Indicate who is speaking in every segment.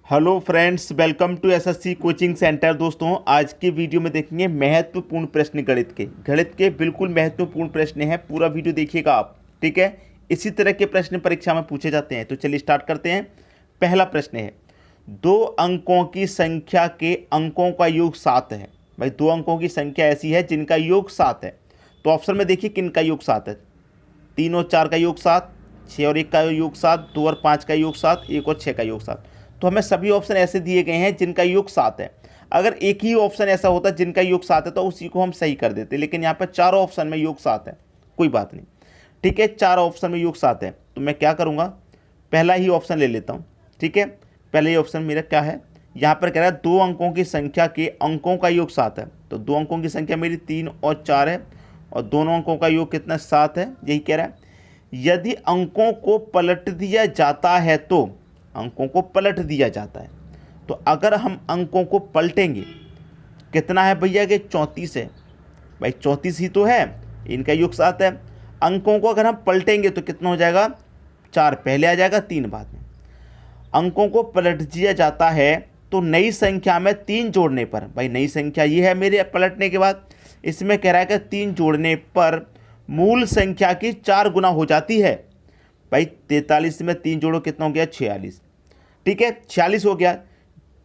Speaker 1: Hello friends, welcome to SSC coaching centre. दोस्तों, आज की वीडियो में देखेंगे महत्वपूर्ण प्रश्न गणित के बिल्कुल महत्वपूर्ण प्रश्न हैं। पूरा वीडियो देखिएगा आप, ठीक है। इसी तरह के प्रश्न परीक्षा में पूछे जाते हैं। तो चलिए स्टार्ट करते हैं। पहला प्रश्न है, 2 अंकों की संख्या के अंकों का योग 7 है। भाई, 2 अंकों की संख्या ऐसी है जिनका योग 7 है। तो ऑप्शन में देखिए किन का योग 7 है। 3 और 4 का योग 7, 6 और 1 का योग 7, 2 और 5 का योग 7, 1 और 6 का योग 7। तो हमें सभी ऑप्शन ऐसे दिए गए हैं जिनका योग 7 है। अगर एक ही ऑप्शन ऐसा होता जिनका योग 7 है तो उसी को हम सही कर देते, लेकिन यहाँ पर चारों ऑप्शन में योग 7 है। कोई बात नहीं, ठीक है। 4 ऑप्शन में योग 7 है तो मैं क्या करूँगा, पहला ही ऑप्शन ले लेता हूँ, ठीक है। पहला ही ऑप्शन मेरा क्या है, यहाँ पर कह रहा है 2 अंकों की संख्या के अंकों का योग 7 है। तो 2 अंकों की संख्या मेरी 3 और 4 है और दोनों अंकों का योग कितना 7 है, यही कह रहा है। यदि अंकों को पलट दिया जाता है तो अंकों को पलट दिया जाता है तो अगर हम अंकों को पलटेंगे, कितना है भैया कि 34 है। भाई 34 ही तो है, इनका योग 7 है। अंकों को अगर हम पलटेंगे तो कितना हो जाएगा, 4 पहले आ जाएगा, 3 बाद में। अंकों को पलट दिया जाता है तो नई संख्या में 3 जोड़ने पर, भाई नई संख्या ये है मेरे पलटने के बाद, इसमें कह रहा है कि 3 जोड़ने पर मूल संख्या की 4 गुना हो जाती है। भाई 43 में 3 जोड़ो, कितना हो गया 46, ठीक है। 46 हो गया।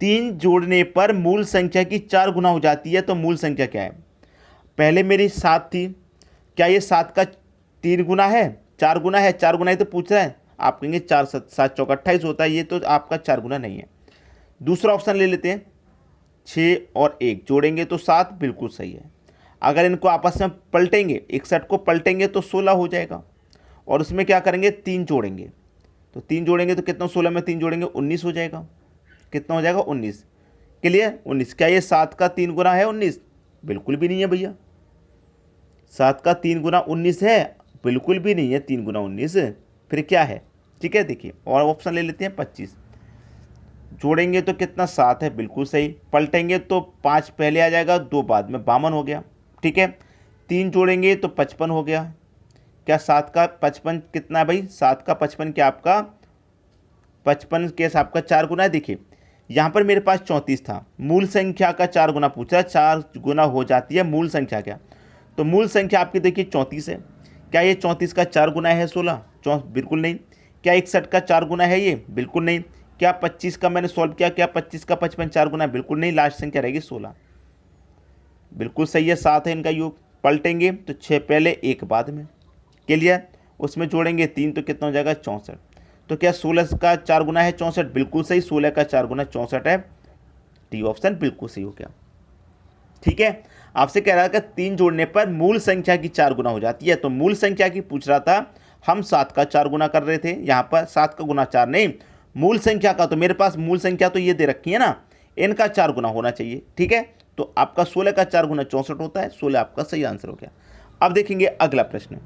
Speaker 1: 3 जोड़ने पर मूल संख्या की 4 गुना हो जाती है। तो मूल संख्या क्या है, पहले मेरी 7 थी, क्या ये 7 का 3 गुना है, 4 गुना है? 4 गुना ही तो पूछ रहा है। आप कहेंगे 4 7 7 चौका 28 होता है, ये तो आपका 4 गुना नहीं है। दूसरा ऑप्शन ले लेते हैं, 6 और 1 जोड़ेंगे तो 7, बिल्कुल सही है। अगर इनको आपस में पलटेंगे, 61 को पलटेंगे तो 16 हो जाएगा और उसमें क्या करेंगे, 3 जोड़ेंगे। तो 3 जोड़ेंगे तो कितना, 16 में 3 जोड़ेंगे 19 हो जाएगा। कितना हो जाएगा, 19। क्लियर, 19। क्या ये 7 का 3 गुना है 19? बिल्कुल भी नहीं है भैया। 7 का 3 गुना 19 है? बिल्कुल भी नहीं है 3 गुना 19। फिर क्या है, ठीक है। देखिए और ऑप्शन ले लेते हैं, 25 जोड़ेंगे तो कितना 7 है, बिल्कुल सही। पलटेंगे तो 5 पहले आ जाएगा, 2 बाद में, 52 हो गया, ठीक है। 3 जोड़ेंगे तो 55 हो गया। क्या 7 का 55 कितना है भाई, 7 का 55 क्या आपका 55 केस आपका 4 गुना है। देखिए यहाँ पर मेरे पास 34 था, मूल संख्या का 4 गुना पूछा, 4 गुना हो जाती है मूल संख्या क्या, तो मूल संख्या आपकी देखिए 34 है। क्या ये 34 का 4 गुना है 16? बिल्कुल नहीं। क्या 61 का 4 गुना है ये? बिल्कुल नहीं। क्या 25 का मैंने सॉल्व किया, क्या 25 का 55 4 गुना है? बिल्कुल नहीं। लास्ट संख्या रहेगी 16, बिल्कुल सही है। 7 है इनका योग। पलटेंगे तो 6 पहले 1 बाद में। क्लियर, उसमें जोड़ेंगे 3 तो कितना हो जाएगा 64। तो क्या 16 का 4 गुना है 64? बिल्कुल सही, 16 का 4 गुना 64 है। डी ऑप्शन बिल्कुल सही हो गया, ठीक है। आपसे कह रहा था कि 3 जोड़ने पर मूल संख्या की 4 गुना हो जाती है, तो मूल संख्या की पूछ रहा था। हम 7 का 4 गुना कर रहे थे, यहाँ पर 7 का गुना 4 नहीं, मूल संख्या का। तो मेरे पास मूल संख्या तो ये दे रखी है ना, इनका 4 गुना होना चाहिए, ठीक है। तो आपका 16 का 4 गुना 64 होता है, 16 आपका सही आंसर हो गया। अब देखेंगे अगला प्रश्न।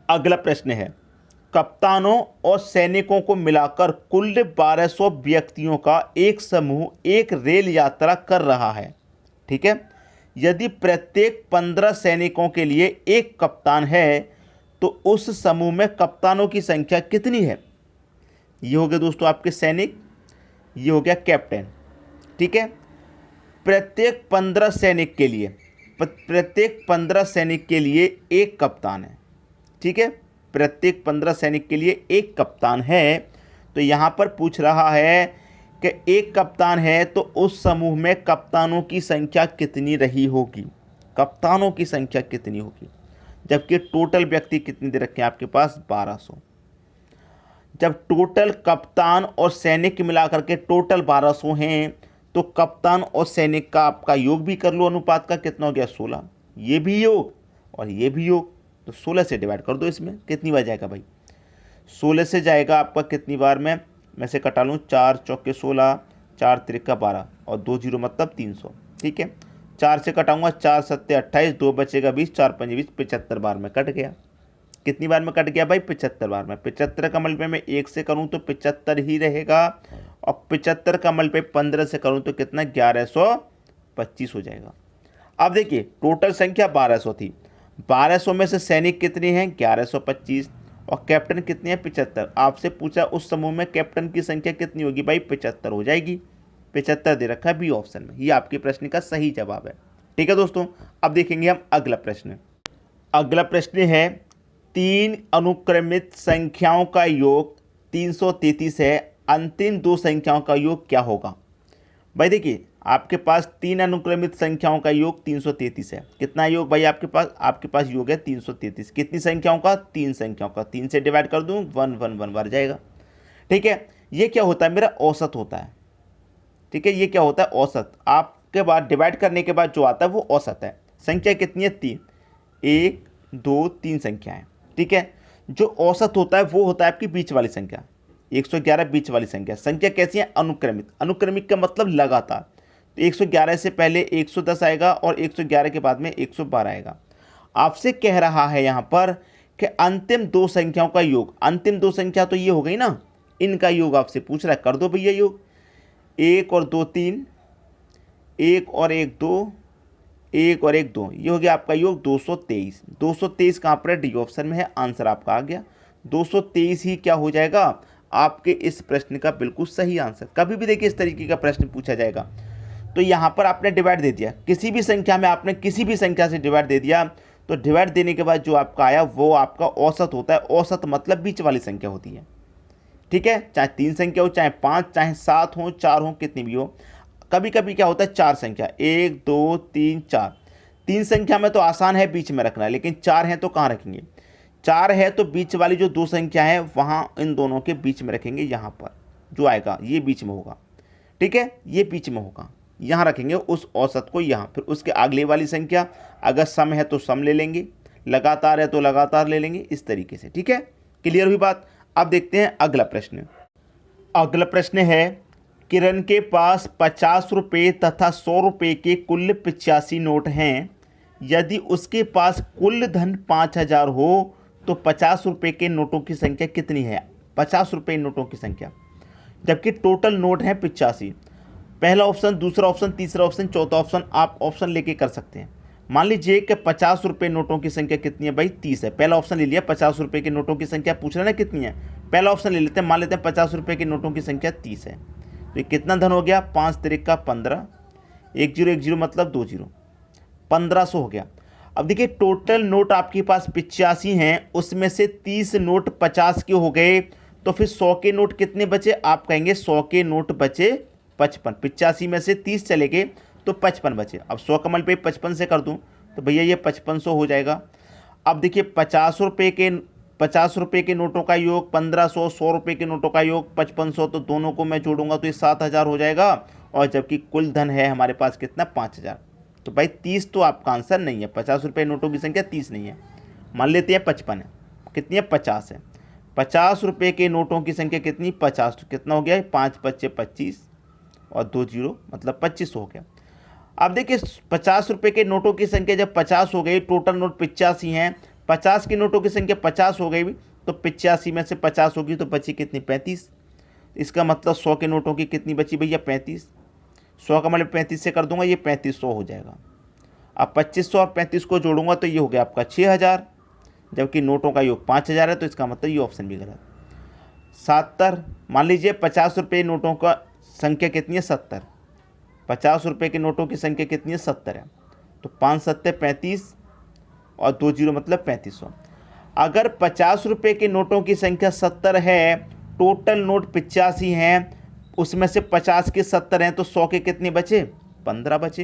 Speaker 1: अगला प्रश्न है, कप्तानों और सैनिकों को मिलाकर कुल 1200 व्यक्तियों का एक समूह एक रेल यात्रा कर रहा है, ठीक है। यदि प्रत्येक 15 सैनिकों के लिए एक कप्तान है तो उस समूह में कप्तानों की संख्या कितनी है? ये हो गया दोस्तों आपके सैनिक, ये हो गया कैप्टन, ठीक है। प्रत्येक 15 सैनिक के लिए, प्रत्येक 15 सैनिक के लिए एक कप्तान है, ठीक है। प्रत्येक 15 सैनिक के लिए एक कप्तान है। तो यहाँ पर पूछ रहा है कि एक कप्तान है तो उस समूह में कप्तानों की संख्या कितनी रही होगी, कप्तानों की संख्या कितनी होगी, जबकि टोटल व्यक्ति कितने दे रखे हैं आपके पास 1200। जब टोटल कप्तान और सैनिक मिलाकर के टोटल 1200 हैं तो कप्तान और सैनिक का आपका योग भी कर लो, अनुपात का कितना हो गया 16। ये भी योग और ये भी योग, तो 16 से डिवाइड कर दो। इसमें कितनी बार जाएगा भाई, 16 से जाएगा आपका कितनी बार में से कटा लूँ, 4 चौके 16, 4 त्रिका 12 और 2 जीरो मतलब 300, ठीक है। 4 से कटाऊंगा, 4 सत्ते 28, 2 बचेगा 20, 4 पंजे 20, 75 बार में कट गया। कितनी बार में कट गया भाई, 75 बार में। 75 का मल्टीप्लाई मैं 1 से करूँ तो 75 ही रहेगा और 75 का मल्टीप्लाई 15 से करूँ तो कितना 1125 हो जाएगा। अब देखिए टोटल संख्या 1200 थी, 1200 में से सैनिक कितने हैं 1125 और कैप्टन कितने हैं 75। आपसे पूछा उस समूह में कैप्टन की संख्या कितनी होगी भाई 75 हो जाएगी। 75 दे रखा है बी ऑप्शन में, ये आपके प्रश्न का सही जवाब है। ठीक है दोस्तों, अब देखेंगे हम अगला प्रश्न। अगला प्रश्न है 3 अनुक्रमित संख्याओं का योग 333 है, अंतिम 2 संख्याओं का योग क्या होगा। भाई देखिए आपके पास 3 अनुक्रमित संख्याओं का योग 333 है। कितना योग भाई आपके पास योग है 333। कितनी संख्याओं का 3 संख्याओं का, 3 से डिवाइड कर दूं 1 1 1 बार जाएगा। ठीक है, ये क्या होता है मेरा औसत होता है। ठीक है, ये क्या होता है औसत, आपके बाद डिवाइड करने के बाद जो आता है वो औसत है। संख्या कितनी है 3, 1 2 3 संख्या है। ठीक है, जो औसत होता है वो होता है आपकी बीच वाली संख्या 111 बीच वाली संख्या। संख्या कैसी है अनुक्रमित, अनुक्रमिक का मतलब लगातार। तो 111 से पहले 110 आएगा और 111 के बाद में 112 आएगा। आपसे कह रहा है यहाँ पर कि अंतिम 2 संख्याओं का योग, अंतिम 2 संख्या तो ये हो गई ना, इनका योग आपसे पूछ रहा है। कर दो भैया योग, 1 और 2 3, 1 और 1 2, 1 और 1 2, ये हो गया आपका योग 223। 223 कहाँ पर है डी ऑप्शन में है, आंसर आपका आ गया 223 ही क्या हो जाएगा आपके इस प्रश्न का बिल्कुल सही आंसर। कभी भी देखिए इस तरीके का प्रश्न पूछा जाएगा तो यहाँ पर आपने डिवाइड दे दिया, किसी भी संख्या में आपने किसी भी संख्या से डिवाइड दे दिया, तो डिवाइड देने के बाद जो आपका आया वो आपका औसत होता है। औसत मतलब बीच वाली संख्या होती है। ठीक है, चाहे 3 संख्या हो, चाहे 5, चाहे 7 हो, 4 हो, कितनी भी हो। कभी कभी क्या होता है 4 संख्या 1 2 3 4, 3 संख्या में तो आसान है बीच में रखना, लेकिन 4 है तो कहाँ रखेंगे। 4 है तो बीच वाली जो 2 संख्या है वहाँ इन दोनों के बीच में रखेंगे। यहाँ पर जो आएगा ये बीच में होगा। ठीक है, ये बीच में होगा, यहाँ रखेंगे उस औसत को यहाँ। फिर उसके अगले वाली संख्या अगर सम है तो सम ले लेंगे, लगातार है तो लगातार ले लेंगे, इस तरीके से। ठीक है, क्लियर हुई बात। अब देखते हैं अगला प्रश्न। अगला प्रश्न है किरण के पास 50 रुपये तथा 100 रुपये के कुल 85 नोट हैं। यदि उसके पास कुल धन 5000 हो तो 50 रुपये के नोटों की संख्या कितनी है। 50 रुपये नोटों की संख्या, जबकि टोटल नोट है 85। पहला ऑप्शन, दूसरा ऑप्शन, तीसरा ऑप्शन, चौथा ऑप्शन, आप ऑप्शन लेके कर सकते हैं। मान लीजिए कि 50 रुपये नोटों की संख्या कितनी है भाई 30 है। पहला ऑप्शन ले लिया, 50 रुपये के नोटों की संख्या पूछ रहे ना कितनी है। पहला ऑप्शन ले लेते हैं, मान लेते हैं 50 रुपये के नोटों की संख्या 30 है। तो ये कितना धन हो गया 5 तिरिक का 15, 1010 मतलब 20, 1500 हो गया। अब देखिए टोटल नोट आपके पास 85 हैं, उसमें से 30 नोट 50 के हो गए, तो फिर 100 के नोट कितने बचे। आप कहेंगे 100 के नोट बचे 55। 85 में से 30 चले गए तो 55 बचे। अब 100 का मल्टीप्लाई 55 से कर दूं तो भैया ये 5500 हो जाएगा। अब देखिए 50 रुपये के नोटों का योग 1500, 100 रुपये के नोटों का योग 5500, तो दोनों को मैं जोड़ूंगा तो ये 7000 हो जाएगा। और जबकि कुल धन है हमारे पास कितना 5000। तो भाई 30 तो आपका आंसर नहीं है, 50 रुपये नोटों की संख्या 30 नहीं है। मान लेते हैं 55 है, कितनी है 50 है। 50 रुपये के नोटों की संख्या कितनी 50, तो कितना हो गया 5 5 25 और 20 मतलब 25 हो गया। अब देखिए 50 रुपये के नोटों की संख्या जब 50 हो गई, टोटल नोट 85 हैं, 50 के नोटों की संख्या 50 हो गई, तो 85 में से 50 होगी तो बची कितनी 35। इसका मतलब 100 के नोटों की कितनी बची भैया 35। 100 का मतलब 35 से कर दूंगा, ये 3500 हो जाएगा। अब 2500 और 35 को जोड़ूंगा तो ये हो गया आपका 6000, जबकि नोटों का योग 5000 है, तो इसका मतलब ये ऑप्शन भी गलत। 70, मान लीजिए 50 रुपये नोटों का संख्या कितनी है 70, 50 रुपये के नोटों की संख्या कितनी है 70 है, तो 5 7 35 और 20 मतलब 3500। अगर 50 रुपये के नोटों की संख्या 70 है, टोटल नोट 85 हैं, उसमें से 50 के 70 हैं, तो 100 के कितने बचे 15 बचे।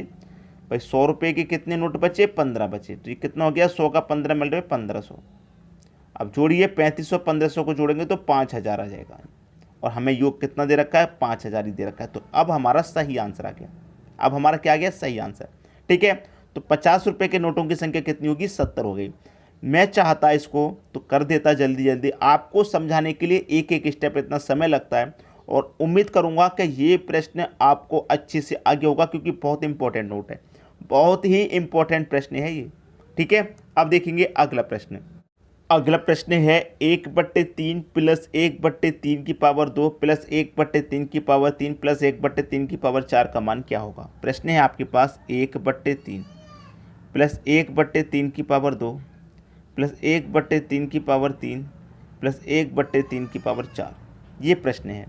Speaker 1: भाई 100 रुपये के कितने नोट बचे 15 बचे, तो ये कितना हो गया 100 का 15 मिल 1500। अब जोड़िए 3500 1500 को जोड़ेंगे तो 5000 आ जाएगा, और हमें योग कितना दे रखा है 5000 ही दे रखा है। तो अब हमारा सही आंसर आ गया। अब हमारा क्या आ गया सही आंसर। ठीक है, तो 50 रुपये के नोटों की संख्या कितनी होगी 70 हो गई। मैं चाहता इसको तो कर देता जल्दी जल्दी, आपको समझाने के लिए एक एक स्टेप इतना समय लगता है, और उम्मीद करूंगा कि ये प्रश्न आपको अच्छे से आगे होगा, क्योंकि बहुत इंपॉर्टेंट नोट है, बहुत ही इंपॉर्टेंट प्रश्न है ये। ठीक है, अब देखेंगे अगला प्रश्न। अगला प्रश्न है 1/3 प्लस 1/3 की पावर 2 प्लस 1/3 की पावर 3 प्लस 1/3 की पावर 4 का मान क्या होगा। प्रश्न है आपके पास 1/3 प्लस 1/3 की पावर 2 प्लस 1/3 की पावर 3 प्लस 1/3 की पावर 4, ये प्रश्न है।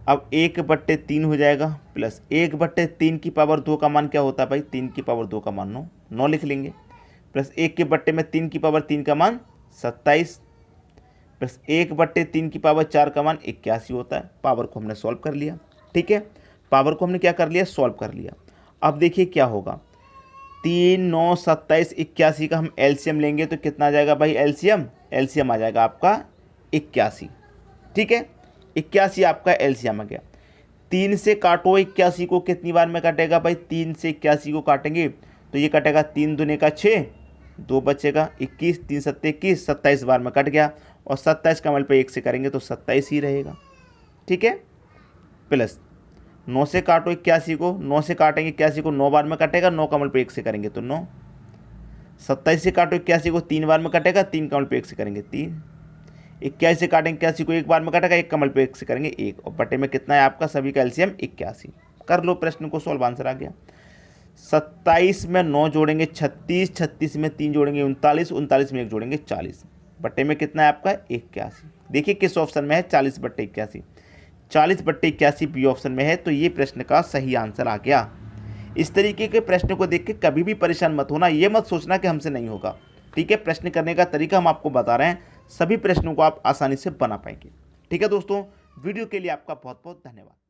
Speaker 1: अब 1/3 हो जाएगा प्लस 1/3 की पावर 2 का मान क्या होता है भाई, 3 की पावर 2 का मान 9, 9 लिख लेंगे, प्लस 1 के बट्टे में 3 की पावर 3 का मान 27, प्लस 1/3 की पावर 4 का मान 81 होता है। पावर को हमने सॉल्व कर लिया, ठीक है, पावर को हमने क्या कर लिया, सॉल्व कर लिया। अब देखिए क्या होगा, 3, 9, 27, 81 का हम एलसीएम लेंगे तो कितना आ जाएगा भाई, एलसीएम आ जाएगा आपका 81, ठीक है, 81 आपका एलसीएम आ गया। 3 से काटो 81 को, कितनी बार में कटेगा भाई, 3 से 81 को काटेंगे तो ये कटेगा 3 दूने का 6, 2 बचेगा 21, 3 सत्ते 21, 27 बार में कट गया, और 27 का मल्टीप्लाई 1 से करेंगे तो 27 ही रहेगा, ठीक है। प्लस 9 से काटो 81 को, 9 से काटेंगे 81 को, 9 बार में कटेगा, 9 का मल्टीप्लाई 1 से करेंगे तो 9, 27 से काटो 81 को, 3 बार में कटेगा, 3 का मल्टीप्लाई 1 से करेंगे 3, 81 से काटेंगे 81 को, 1 बार में कटेगा, 1 का मल्टीप्लाई 1 से करेंगे 1, और बटे में कितना है आपका, सभी का एलसीएम 81। कर लो प्रश्न को सॉल्व, आंसर आ गया। 27 में 9 जोड़ेंगे 36, 36 में 3 जोड़ेंगे 39, 39 में 1 जोड़ेंगे 40, बटे में कितना है आपका 81। देखिए किस ऑप्शन में है, 40/81, 40/81 बी ऑप्शन में है, तो ये प्रश्न का सही आंसर आ गया। इस तरीके के प्रश्न को देख के कभी भी परेशान मत होना, ये मत सोचना कि हमसे नहीं होगा, ठीक है। प्रश्न करने का तरीका हम आपको बता रहे हैं, सभी प्रश्नों को आप आसानी से बना पाएंगे, ठीक है दोस्तों। वीडियो के लिए आपका बहुत बहुत धन्यवाद।